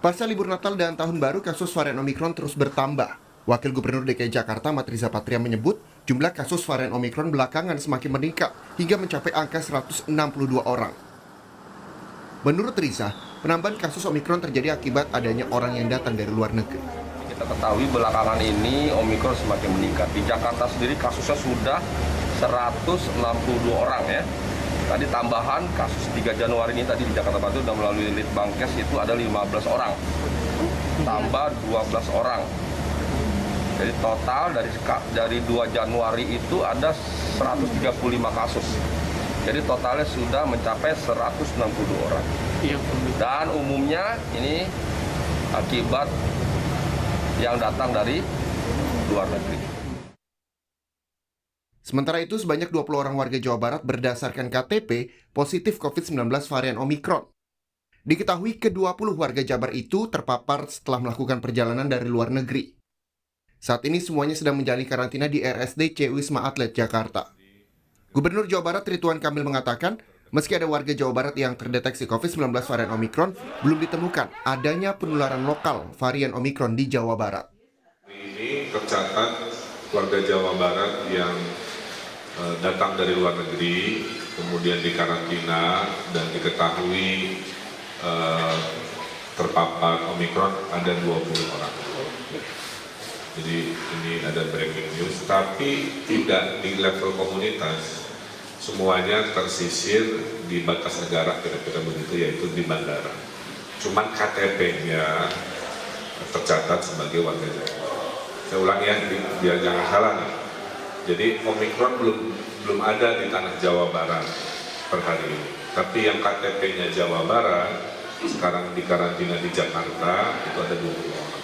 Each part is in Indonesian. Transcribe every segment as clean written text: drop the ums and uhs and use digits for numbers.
Pasca libur Natal dan Tahun Baru, kasus varian Omikron terus bertambah. Wakil Gubernur DKI Jakarta, Mat Riza Patria menyebut, jumlah kasus varian Omikron belakangan semakin meningkat hingga mencapai angka 162 orang. Menurut Riza, penambahan kasus Omikron terjadi akibat adanya orang yang datang dari luar negeri. Kita ketahui belakangan ini Omikron semakin meningkat. Di Jakarta sendiri kasusnya sudah 162 orang ya. Tadi tambahan kasus 3 Januari ini tadi di Jakarta Barat sudah melalui Litbangkes itu ada 15 orang. Tambah 12 orang. Jadi total dari 2 Januari itu ada 135 kasus. Jadi totalnya sudah mencapai 162 orang. Dan umumnya ini akibat yang datang dari luar negeri. Sementara itu, sebanyak 20 orang warga Jawa Barat berdasarkan KTP positif COVID-19 varian Omikron. Diketahui ke-20 warga Jabar itu terpapar setelah melakukan perjalanan dari luar negeri. Saat ini semuanya sedang menjalani karantina di RSDC Wisma Atlet Jakarta. Gubernur Jawa Barat Ridwan Kamil mengatakan, meski ada warga Jawa Barat yang terdeteksi COVID-19 varian Omikron, belum ditemukan adanya penularan lokal varian Omikron di Jawa Barat. Ini tercatat warga Jawa Barat yang datang dari luar negeri, kemudian dikarantina dan diketahui terpapar Omikron ada 20 orang. Jadi ini ada breaking news, tapi tidak di level komunitas. Semuanya tersisir di batas negara, kira-kira begitu, yaitu di bandara. Cuman KTP-nya tercatat sebagai warga Jawa. Saya ulang ya, biar jangan salah nih. Jadi Omikron belum ada di tanah Jawa Barat per hari ini. Tapi yang KTP-nya Jawa Barat sekarang dikarantina di Jakarta itu ada 20 orang.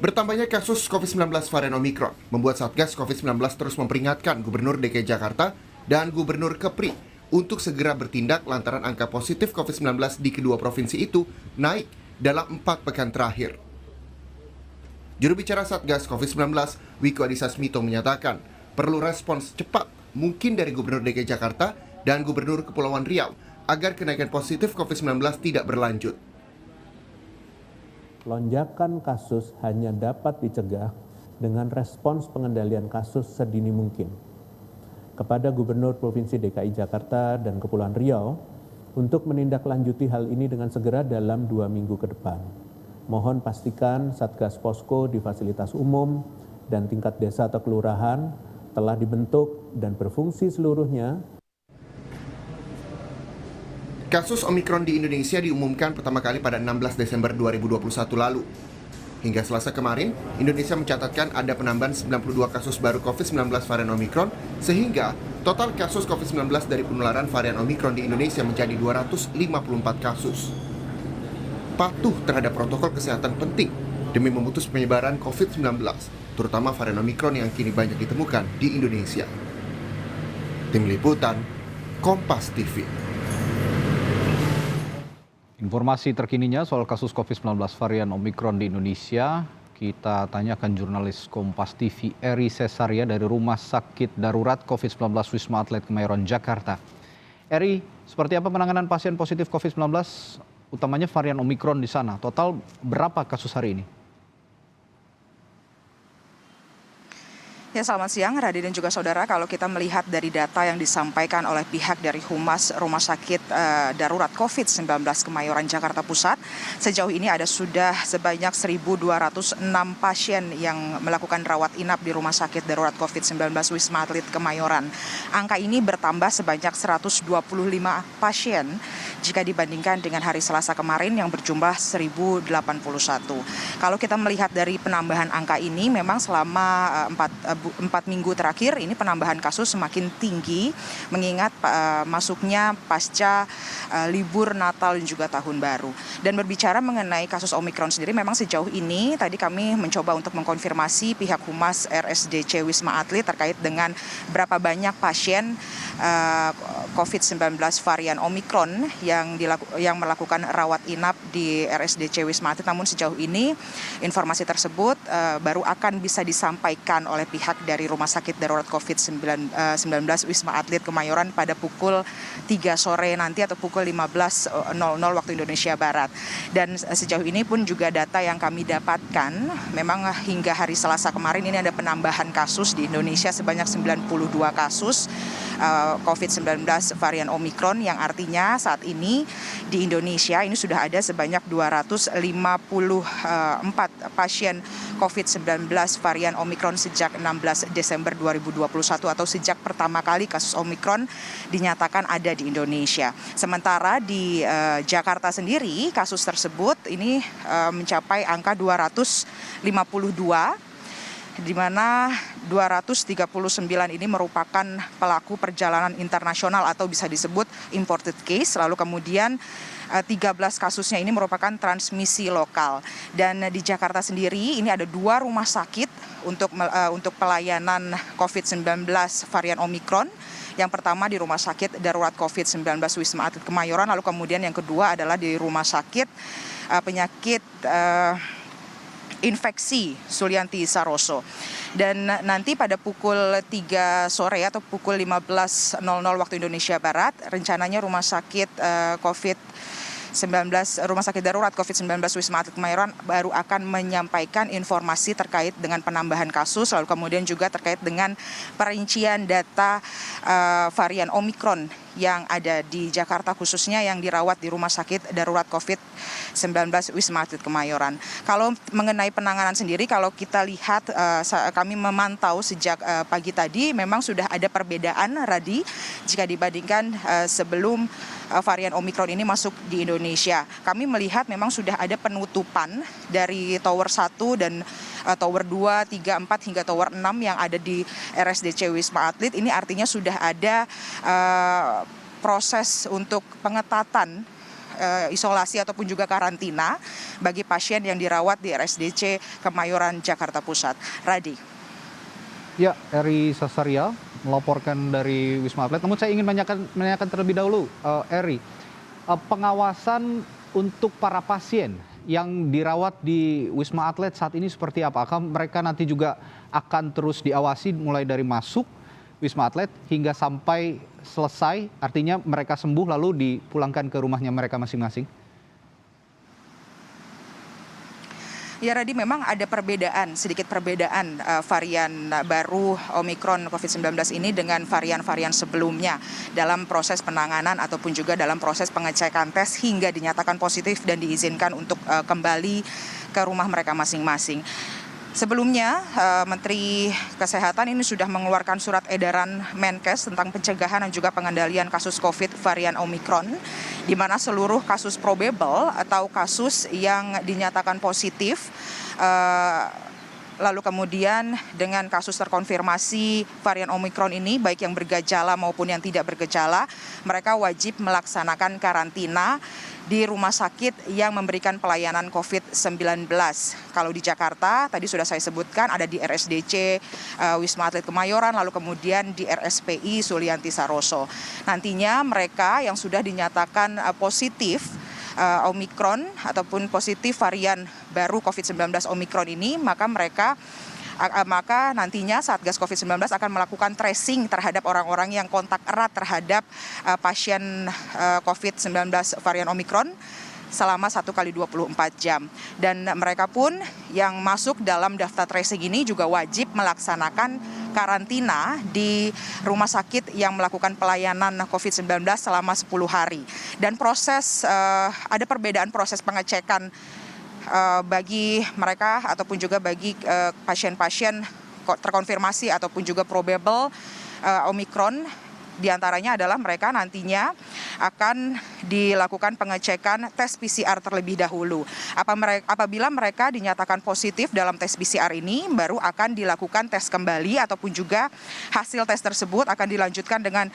Bertambahnya kasus COVID-19 varian Omikron membuat Satgas COVID-19 terus memperingatkan Gubernur DKI Jakarta dan Gubernur Kepri untuk segera bertindak lantaran angka positif COVID-19 di kedua provinsi itu naik dalam 4 pekan terakhir. Juru bicara Satgas COVID-19, Wiku Adhisa Smito menyatakan perlu respons cepat mungkin dari Gubernur DKI Jakarta dan Gubernur Kepulauan Riau agar kenaikan positif COVID-19 tidak berlanjut. Lonjakan kasus hanya dapat dicegah dengan respons pengendalian kasus sedini mungkin. Kepada Gubernur Provinsi DKI Jakarta dan Kepulauan Riau untuk menindaklanjuti hal ini dengan segera dalam 2 minggu ke depan. Mohon pastikan Satgas Posko di fasilitas umum dan tingkat desa atau kelurahan telah dibentuk dan berfungsi seluruhnya. Kasus Omikron di Indonesia diumumkan pertama kali pada 16 Desember 2021 lalu. Hingga Selasa kemarin, Indonesia mencatatkan ada penambahan 92 kasus baru COVID-19 varian Omikron, sehingga total kasus COVID-19 dari penularan varian Omikron di Indonesia menjadi 254 kasus. Patuh terhadap protokol kesehatan penting demi memutus penyebaran COVID-19, terutama varian Omikron yang kini banyak ditemukan di Indonesia. Tim Liputan, Kompas TV. Informasi terkininya soal kasus COVID-19 varian Omikron di Indonesia, kita tanyakan jurnalis Kompas TV Eri Cesaria dari Rumah Sakit Darurat COVID-19 Wisma Atlet Kemayoran, Jakarta. Eri, seperti apa penanganan pasien positif COVID-19, utamanya varian Omikron di sana? Total berapa kasus hari ini? Ya, selamat siang Radi dan juga saudara. Kalau kita melihat dari data yang disampaikan oleh pihak dari Humas Rumah Sakit Darurat COVID-19 Kemayoran Jakarta Pusat, sejauh ini ada sudah sebanyak 1.206 pasien yang melakukan rawat inap di Rumah Sakit Darurat COVID-19 Wisma Atlet Kemayoran. Angka ini bertambah sebanyak 125 pasien jika dibandingkan dengan hari Selasa kemarin yang berjumlah 1.081. Kalau kita melihat dari penambahan angka ini, memang selama 4 minggu terakhir ini penambahan kasus semakin tinggi mengingat masuknya pasca libur Natal dan juga Tahun Baru. Dan berbicara mengenai kasus Omikron sendiri, memang sejauh ini tadi kami mencoba untuk mengkonfirmasi pihak Humas RSDC Wisma Atlet terkait dengan berapa banyak pasien COVID-19 varian Omikron yang melakukan rawat inap di RSDC Wisma Atlet. Namun sejauh ini informasi tersebut baru akan bisa disampaikan oleh pihak dari Rumah Sakit Darurat COVID-19 Wisma Atlet Kemayoran pada pukul 3 sore nanti atau pukul 15.00 waktu Indonesia Barat. Dan sejauh ini pun juga data yang kami dapatkan, memang hingga hari Selasa kemarin ini ada penambahan kasus di Indonesia sebanyak 92 kasus COVID-19 varian Omikron, yang artinya saat ini di Indonesia ini sudah ada sebanyak 254 pasien COVID-19 varian Omikron sejak 16 Desember 2021 atau sejak pertama kali kasus Omikron dinyatakan ada di Indonesia. Sementara di Jakarta sendiri kasus tersebut ini mencapai angka 252, di mana 239 ini merupakan pelaku perjalanan internasional atau bisa disebut imported case. Lalu kemudian 13 kasusnya ini merupakan transmisi lokal. Dan di Jakarta sendiri ini ada 2 rumah sakit untuk pelayanan COVID-19 varian Omikron. Yang pertama di Rumah Sakit Darurat COVID-19 Wisma Atlet Kemayoran, lalu kemudian yang kedua adalah di Rumah Sakit Penyakit Infeksi Sulianti Saroso. Dan nanti pada pukul 3 sore atau pukul 15.00 waktu Indonesia Barat, rencananya Rumah Sakit Rumah Sakit Darurat COVID-19 Wisma Atlet Kemayoran baru akan menyampaikan informasi terkait dengan penambahan kasus, lalu kemudian juga terkait dengan perincian data varian Omikron yang ada di Jakarta, khususnya yang dirawat di Rumah Sakit Darurat COVID-19 Wisma Atlet Kemayoran. Kalau mengenai penanganan sendiri, kalau kita lihat, kami memantau sejak pagi tadi, memang sudah ada perbedaan, Radi, jika dibandingkan sebelum varian Omikron ini masuk di Indonesia. Kami melihat memang sudah ada penutupan dari Tower 1 dan Tower 2, 3, 4 hingga Tower 6 yang ada di RSDC Wisma Atlet. Ini artinya sudah ada proses untuk pengetatan isolasi ataupun juga karantina bagi pasien yang dirawat di RSDC Kemayoran, Jakarta Pusat. Radi. Ya, Eri Sasaria melaporkan dari Wisma Atlet. Namun saya ingin menanyakan terlebih dahulu, Eri, pengawasan untuk para pasien yang dirawat di Wisma Atlet saat ini seperti apa? Apakah mereka nanti juga akan terus diawasi mulai dari masuk Wisma Atlet hingga sampai selesai, artinya mereka sembuh lalu dipulangkan ke rumahnya mereka masing-masing? Ya, Radi, memang ada sedikit perbedaan varian baru Omikron COVID-19 ini dengan varian-varian sebelumnya dalam proses penanganan ataupun juga dalam proses pengecekan tes hingga dinyatakan positif dan diizinkan untuk kembali ke rumah mereka masing-masing. Sebelumnya, Menteri Kesehatan ini sudah mengeluarkan surat edaran Menkes tentang pencegahan dan juga pengendalian kasus COVID varian Omikron, di mana seluruh kasus probable atau kasus yang dinyatakan positif, lalu kemudian dengan kasus terkonfirmasi varian Omikron ini, baik yang bergejala maupun yang tidak bergejala, mereka wajib melaksanakan karantina di rumah sakit yang memberikan pelayanan COVID-19. Kalau di Jakarta, tadi sudah saya sebutkan, ada di RSDC Wisma Atlet Kemayoran, lalu kemudian di RSPI Sulianti Saroso. Nantinya mereka yang sudah dinyatakan positif Omikron ataupun positif varian baru COVID-19 Omikron ini, maka nantinya Satgas COVID-19 akan melakukan tracing terhadap orang-orang yang kontak erat terhadap pasien COVID-19 varian Omikron selama 1 kali 24 jam. Dan mereka pun yang masuk dalam daftar tracing ini juga wajib melaksanakan karantina di rumah sakit yang melakukan pelayanan COVID-19 selama 10 hari. Dan ada perbedaan proses pengecekan bagi mereka ataupun juga bagi pasien-pasien terkonfirmasi ataupun juga probable Omikron. Di antaranya adalah mereka nantinya akan dilakukan pengecekan tes PCR terlebih dahulu. Apabila mereka dinyatakan positif dalam tes PCR ini, baru akan dilakukan tes kembali ataupun juga hasil tes tersebut akan dilanjutkan dengan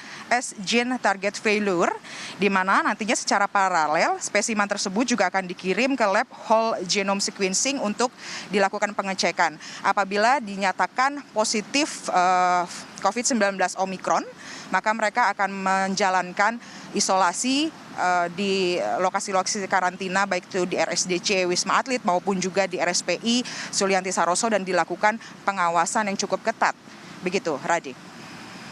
gene target failure, di mana nantinya secara paralel spesimen tersebut juga akan dikirim ke lab whole genome sequencing untuk dilakukan pengecekan. Apabila dinyatakan positif COVID-19 Omikron, maka mereka akan menjalankan isolasi di lokasi-lokasi karantina baik itu di RSDC Wisma Atlet maupun juga di RSPI Sulianti Saroso dan dilakukan pengawasan yang cukup ketat. Begitu, Radi.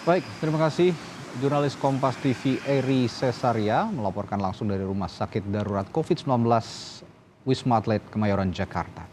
Baik, terima kasih. Jurnalis Kompas TV Eri Cesaria melaporkan langsung dari Rumah Sakit Darurat COVID-19 Wisma Atlet Kemayoran, Jakarta.